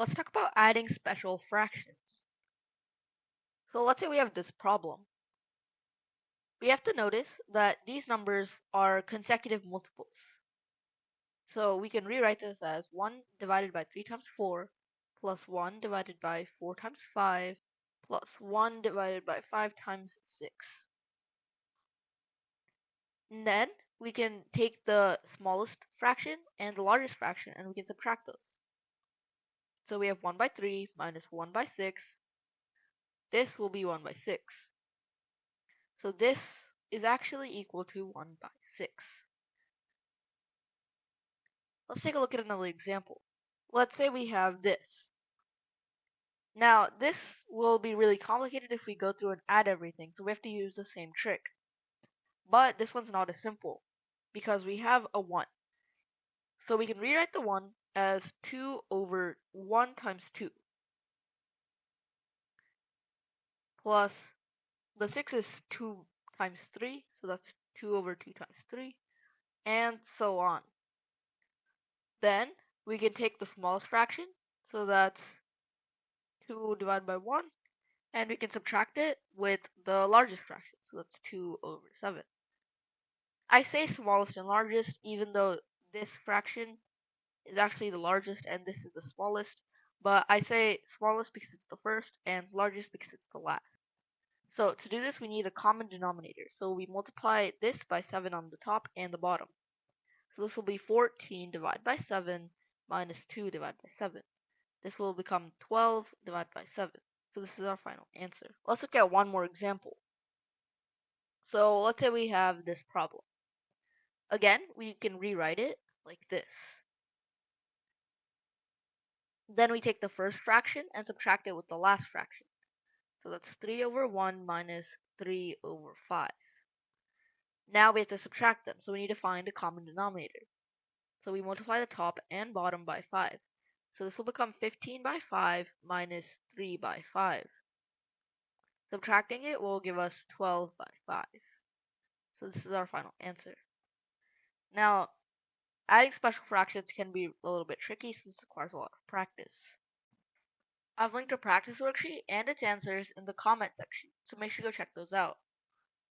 Let's talk about adding special fractions. So let's say we have this problem. We have to notice that these numbers are consecutive multiples. So we can rewrite this as 1 divided by 3 times 4 plus 1 divided by 4 times 5 plus 1 divided by 5 times 6. And then we can take the smallest fraction and the largest fraction and we can subtract those. So we have 1 by 3 minus 1 by 6. This will be 1 by 6. So this is actually equal to 1 by 6. Let's take a look at another example. Let's say we have this. Now, this will be really complicated if we go through and add everything, so we have to use the same trick. But this one's not as simple, because we have a 1. So we can rewrite the 1 as 2 over 1 times 2, plus the 6 is 2 times 3, so that's 2 over 2 times 3, and so on. Then we can take the smallest fraction, so that's 2 divided by 1, and we can subtract it with the largest fraction, so that's 2 over 7. I say smallest and largest even though this fraction is actually the largest and this is the smallest, but I say smallest because it's the first and largest because it's the last. So to do this we need a common denominator, so we multiply this by 7 on the top and the bottom. So this will be 14 divided by 7 minus 2 divided by 7. This will become 12 divided by 7. So this is our final answer. Let's look at one more example. So let's say we have this problem. Again, we can rewrite it like this. Then we take the first fraction and subtract it with the last fraction. So that's 3 over 1 minus 3 over 5. Now we have to subtract them, so we need to find a common denominator. So we multiply the top and bottom by 5. So this will become 15 by 5 minus 3 by 5. Subtracting it will give us 12 by 5. So this is our final answer. Now, adding special fractions can be a little bit tricky since it requires a lot of practice. I've linked a practice worksheet and its answers in the comment section, so make sure to go check those out.